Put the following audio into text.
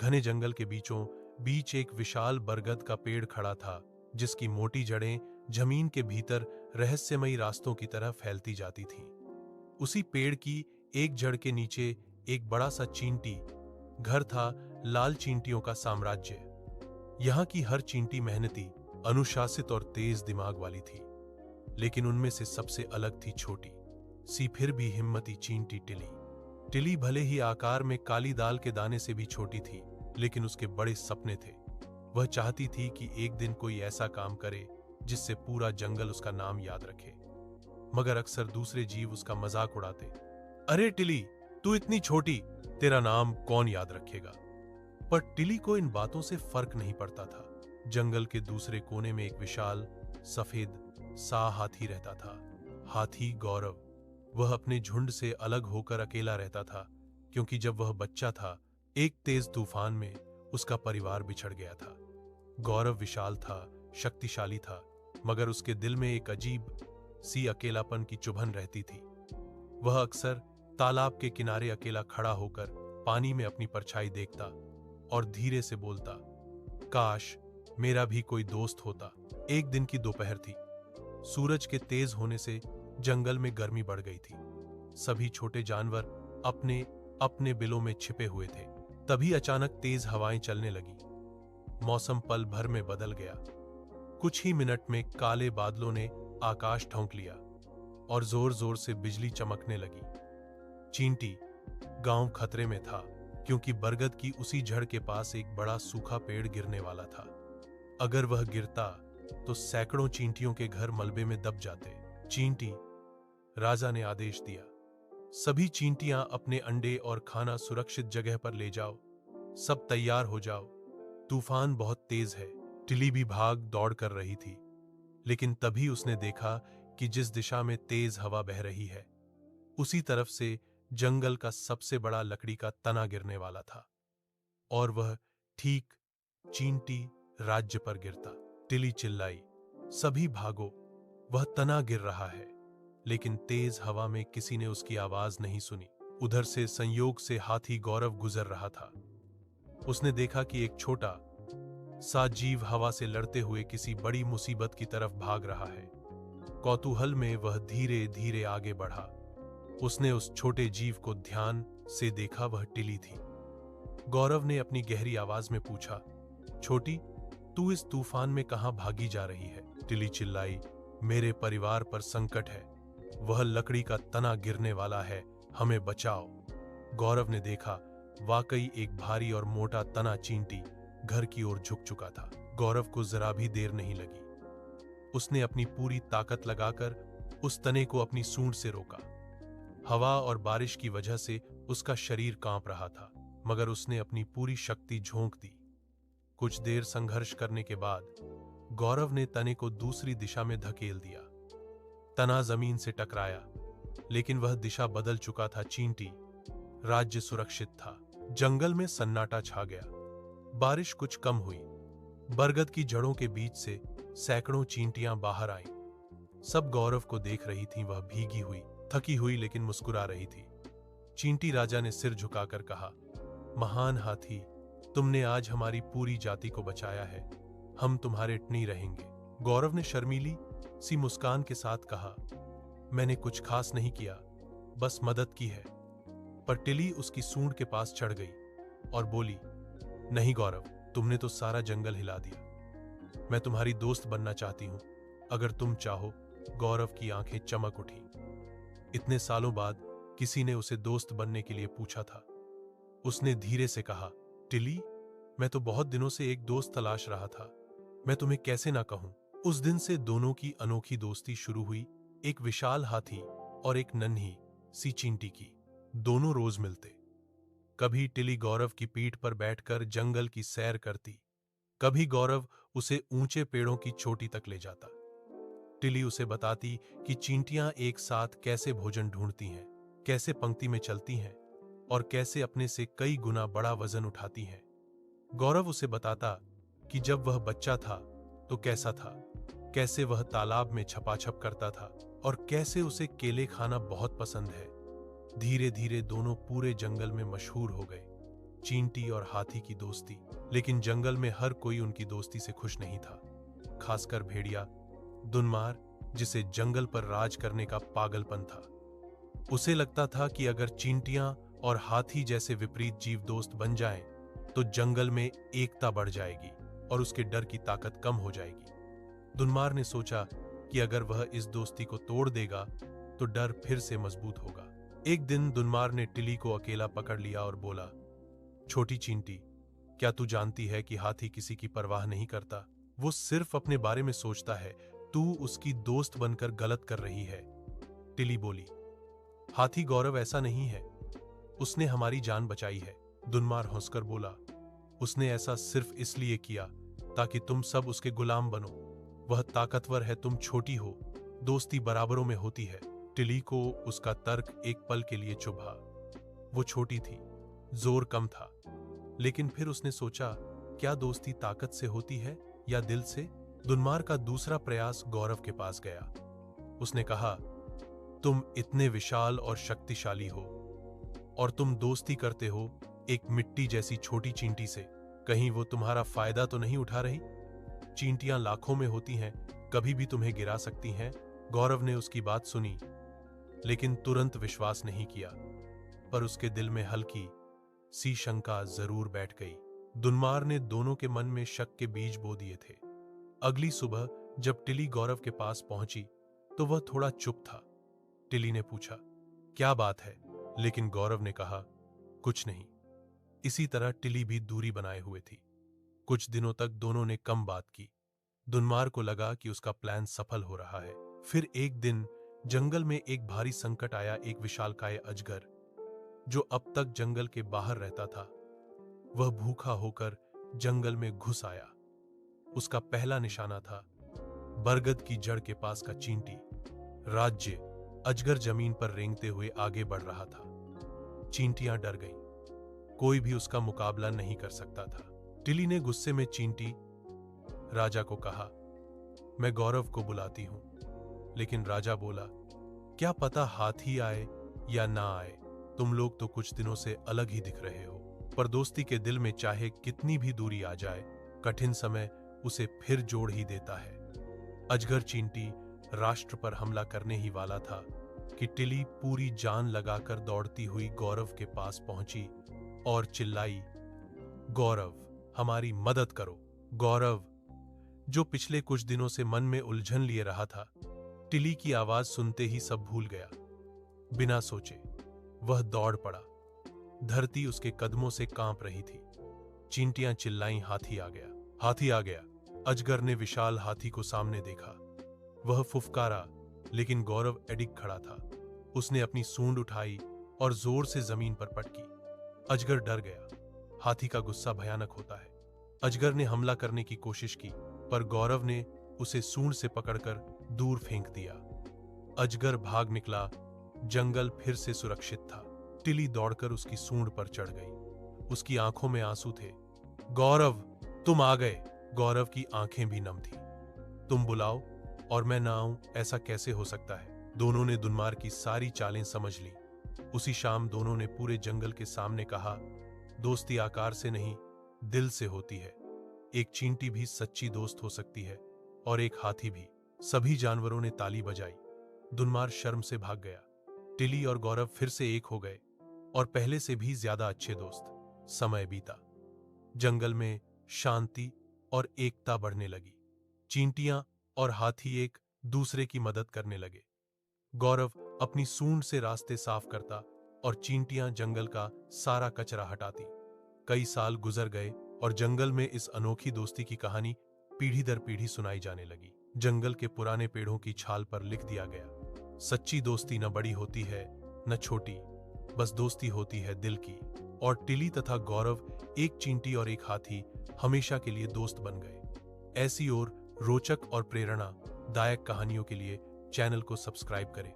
घने जंगल के बीचों बीच एक विशाल बरगद का पेड़ खड़ा था, जिसकी मोटी जड़ें जमीन के भीतर रहस्यमयी रास्तों की तरह फैलती जाती थीं। उसी पेड़ की एक जड़ के नीचे एक बड़ा सा चींटी घर था, लाल चींटियों का साम्राज्य। यहाँ की हर चींटी मेहनती, अनुशासित और तेज दिमाग वाली थी, लेकिन उनमें से सबसे अलग थी छोटी सी फिर भी हिम्मती चींटी टिली। टिली भले ही आकार में काली दाल के दाने से भी छोटी थी, लेकिन उसके बड़े सपने थे। वह चाहती थी कि एक दिन कोई ऐसा काम करे जिससे पूरा जंगल उसका नाम याद रखे। मगर अक्सर दूसरे जीव उसका मजाक उड़ाते। अरे टिली, तू इतनी छोटी, तेरा नाम कौन याद रखेगा? पर टिली को इन बातों से फर्क नहीं पड़ता था। जंगल के दूसरे कोने में एक विशाल सफेद सा हाथी रहता था। हाथी गौरव। वह अपने झुंड से अलग होकर अकेला रहता था, क्योंकि जब वह बच्चा था, एक तेज तूफान में उसका परिवार बिछड़ गया था। गौरव विशाल था, शक्तिशाली था, मगर उसके दिल में एक अजीब सी अकेलापन की चुभन रहती थी। वह अक्सर तालाब के किनारे अकेला खड़ा होकर पानी में अपनी परछाई देखता और धीरे से बोलता, काश मेरा भी कोई दोस्त होता। एक दिन की दोपहर थी। सूरज के तेज होने से जंगल में गर्मी बढ़ गई थी। सभी छोटे जानवर अपने अपने बिलों में छिपे हुए थे। तभी अचानक तेज हवाएं चलने लगी। मौसम पल भर में बदल गया। कुछ ही मिनट में काले बादलों ने आकाश ढंक लिया और जोर जोर से बिजली चमकने लगी। चींटी गांव खतरे में था, क्योंकि बरगद की उसी जड़ के पास एक बड़ा सूखा पेड़ गिरने वाला था। अगर वह गिरता तो सैकड़ों चींटियों के घर मलबे में दब जाते। चींटी राजा ने आदेश दिया, सभी चींटियां अपने अंडे और खाना सुरक्षित जगह पर ले जाओ। सब तैयार हो जाओ, तूफान बहुत तेज है। टिली भी भाग दौड़ कर रही थी, लेकिन तभी उसने देखा कि जिस दिशा में तेज हवा बह रही है, उसी तरफ से जंगल का सबसे बड़ा लकड़ी का तना गिरने वाला था, और वह ठीक चींटी राज्य पर गिरता। टिली चिल्लाई, सभी भागो, वह तना गिर रहा है। लेकिन तेज हवा में किसी ने उसकी आवाज नहीं सुनी। उधर से संयोग से हाथी गौरव गुजर रहा था। उसने देखा कि एक छोटा सा जीव हवा से लड़ते हुए किसी बड़ी मुसीबत की तरफ भाग रहा है। कौतूहल में वह धीरे धीरे आगे बढ़ा। उसने उस छोटे जीव को ध्यान से देखा। वह टिली थी। गौरव ने अपनी गहरी आवाज में पूछा, छोटी, तू इस तूफान में कहां भागी जा रही है? टिली चिल्लाई, मेरे परिवार पर संकट है, वह लकड़ी का तना गिरने वाला है, हमें बचाओ। गौरव ने देखा, वाकई एक भारी और मोटा तना चींटी घर की ओर झुक चुका था। गौरव को जरा भी देर नहीं लगी। उसने अपनी पूरी ताकत लगाकर उस तने को अपनी सूंड से रोका। हवा और बारिश की वजह से उसका शरीर कांप रहा था, मगर उसने अपनी पूरी शक्ति झोंक दी। कुछ देर संघर्ष करने के बाद गौरव ने तने को दूसरी दिशा में धकेल दिया। तना जमीन से टकराया, लेकिन वह दिशा बदल चुका था। चींटी राज्य सुरक्षित था। जंगल में सन्नाटा छा गया। बारिश कुछ कम हुई। बरगद की जड़ों के बीच से सैकड़ों चींटियां बाहर आईं। सब गौरव को देख रही थीं। वह भीगी हुई, थकी हुई, लेकिन मुस्कुरा रही थी। चींटी राजा ने सिर झुकाकर कहा, महान हाथी, तुमने आज हमारी पूरी जाति को बचाया है, हम तुम्हारे ऋणी रहेंगे। गौरव ने शर्मीली सी मुस्कान के साथ कहा, मैंने कुछ खास नहीं किया, बस मदद की है। पर टिली उसकी सूंड के पास चढ़ गई और बोली, नहीं गौरव, तुमने तो सारा जंगल हिला दिया। मैं तुम्हारी दोस्त बनना चाहती हूं, अगर तुम चाहो। गौरव की आंखें चमक उठी। इतने सालों बाद किसी ने उसे दोस्त बनने के लिए पूछा था। उसने धीरे से कहा, टिली, मैं तो बहुत दिनों से एक दोस्त तलाश रहा था, मैं तुम्हें कैसे ना कहूं। उस दिन से दोनों की अनोखी दोस्ती शुरू हुई। एक विशाल हाथी और एक नन्ही सी चींटी की। दोनों रोज मिलते। कभी टिली गौरव की पीठ पर बैठकर जंगल की सैर करती, कभी गौरव उसे ऊंचे पेड़ों की चोटी तक ले जाता। टिली उसे बताती कि चींटियां एक साथ कैसे भोजन ढूंढती हैं, कैसे पंक्ति में चलती हैं और कैसे अपने से कई गुना बड़ा वजन उठाती हैं। गौरव उसे बताता कि जब वह बच्चा था तो कैसा था, कैसे वह तालाब में छपाछप करता था और कैसे उसे केले खाना बहुत पसंद है। धीरे धीरे दोनों पूरे जंगल में मशहूर हो गए। चींटी और हाथी की दोस्ती। लेकिन जंगल में हर कोई उनकी दोस्ती से खुश नहीं था, खासकर भेड़िया दुनमार, जिसे जंगल पर राज करने का पागलपन था। उसे लगता था कि अगर चींटियां और हाथी जैसे विपरीत जीव दोस्त बन जाएं, तो जंगल में एकता बढ़ जाएगी और उसके डर की ताकत कम हो जाएगी। दुनमार ने सोचा कि अगर वह इस दोस्ती को तोड़ देगा तो डर फिर से मजबूत होगा। एक दिन दुनमार ने टिली को अकेला पकड़ लिया और बोला, छोटी चींटी, क्या तू जानती है कि हाथी किसी की परवाह नहीं करता? वो सिर्फ अपने बारे में सोचता है। तू उसकी दोस्त बनकर गलत कर रही है। टिली बोली, हाथी गौरव ऐसा नहीं है, उसने हमारी जान बचाई है। दुनमार हंसकर बोला, उसने ऐसा सिर्फ इसलिए किया ताकि तुम सब उसके गुलाम बनो। वह ताकतवर है, तुम छोटी हो, दोस्ती बराबरों में होती है। टिली को उसका तर्क एक पल के लिए चुभा। वो छोटी थी, जोर कम था, लेकिन फिर उसने सोचा, क्या दोस्ती ताकत से होती है या दिल से? दुनमार का दूसरा प्रयास गौरव के पास गया। उसने कहा, तुम इतने विशाल और शक्तिशाली हो और तुम दोस्ती करते हो एक मिट्टी जैसी छोटी चींटी से। कहीं वो तुम्हारा फायदा तो नहीं उठा रही? चींटियां लाखों में होती हैं, कभी भी तुम्हें गिरा सकती हैं। गौरव ने उसकी बात सुनी, लेकिन तुरंत विश्वास नहीं किया, पर उसके दिल में हल्की सी शंका जरूर बैठ गई। दुनमार ने दोनों के मन में शक के बीज बो दिए थे। अगली सुबह जब टिली गौरव के पास पहुंची तो वह थोड़ा चुप था। टिली ने पूछा, क्या बात है? लेकिन गौरव ने कहा, कुछ नहीं। इसी तरह टिली भी दूरी बनाए हुए थी। कुछ दिनों तक दोनों ने कम बात की। दुनमार को लगा कि उसका प्लान सफल हो रहा है। फिर एक दिन जंगल में एक भारी संकट आया। एक विशालकाय अजगर, जो अब तक जंगल के बाहर रहता था, वह भूखा होकर जंगल में घुस आया। उसका पहला निशाना था बरगद की जड़ के पास का चींटी। राज्य अजगर जमीन पर रेंगते हुए आगे बढ़ रहा था। चींटियां डर गईं, कोई भी उसका मुकाबला नहीं कर सकता था। टिली ने गुस्से में चींटी राजा को कहा, मैं गौरव को बुलाती हूं। लेकिन राजा बोला, क्या पता हाथी आए या ना आए, तुम लोग तो कुछ दिनों से अलग ही दिख रहे हो। पर दोस्ती के दिल में चाहे कितनी भी दूरी आ जाए, कठिन समय उसे फिर जोड़ ही देता है। अजगर चींटी राष्ट्र पर हमला करने ही वाला था कि टिली पूरी जान लगाकर दौड़ती हुई गौरव के पास पहुंची और चिल्लाई, गौरव, हमारी मदद करो। गौरव, जो पिछले कुछ दिनों से मन में उलझन लिए रहा था, टिली की आवाज सुनते ही सब भूल गया। बिना सोचे वह दौड़ पड़ा। धरती उसके कदमों से कांप रही थी। चींटियां चिल्लाईं, हाथी आ गया, हाथी आ गया। अजगर ने विशाल हाथी को सामने देखा। वह फुफकारा, लेकिन गौरव अडिग खड़ा था। उसने अपनी सूंड उठाई और जोर से जमीन पर पटकी। अजगर डर गया। हाथी का गुस्सा भयानक होता है। अजगर ने हमला करने की कोशिश की, पर गौरव ने उसे सूंड से पकड़कर दूर फेंक दिया। अजगर भाग निकला। जंगल फिर से सुरक्षित था। टिली दौड़कर उसकी सूंड पर चढ़ गई। उसकी आंखों में आंसू थे। गौरव, तुम आ गए। गौरव की आंखें भी नम थी। तुम बुलाओ और मैं ना आऊं, ऐसा कैसे हो सकता है? दोनों ने दुनमार की सारी चालें समझ ली। उसी शाम दोनों ने पूरे जंगल के सामने कहा, दोस्ती आकार से नहीं, दिल से होती है। एक चींटी भी सच्ची दोस्त हो सकती है और एक हाथी भी। सभी जानवरों ने ताली बजाई। दुनमार शर्म से भाग गया। टिली और गौरव फिर से एक हो गए और पहले से भी ज्यादा अच्छे दोस्त। समय बीता। जंगल में शांति और एकता बढ़ने लगी। चींटियां और हाथी एक दूसरे की मदद करने लगे। गौरव अपनी सूंड से रास्ते साफ करता और चींटियां जंगल का सारा कचरा हटाती। कई साल गुजर गए और जंगल में इस अनोखी दोस्ती की कहानी पीढ़ी दर पीढ़ी सुनाई जाने लगी। जंगल के पुराने पेड़ों की छाल पर लिख दिया गया, सच्ची दोस्ती न बड़ी होती है न छोटी, बस दोस्ती होती है दिल की। और टिली तथा गौरव, एक चींटी और एक हाथी, हमेशा के लिए दोस्त बन गए। ऐसी और रोचक और प्रेरणादायक कहानियों के लिए चैनल को सब्सक्राइब करें।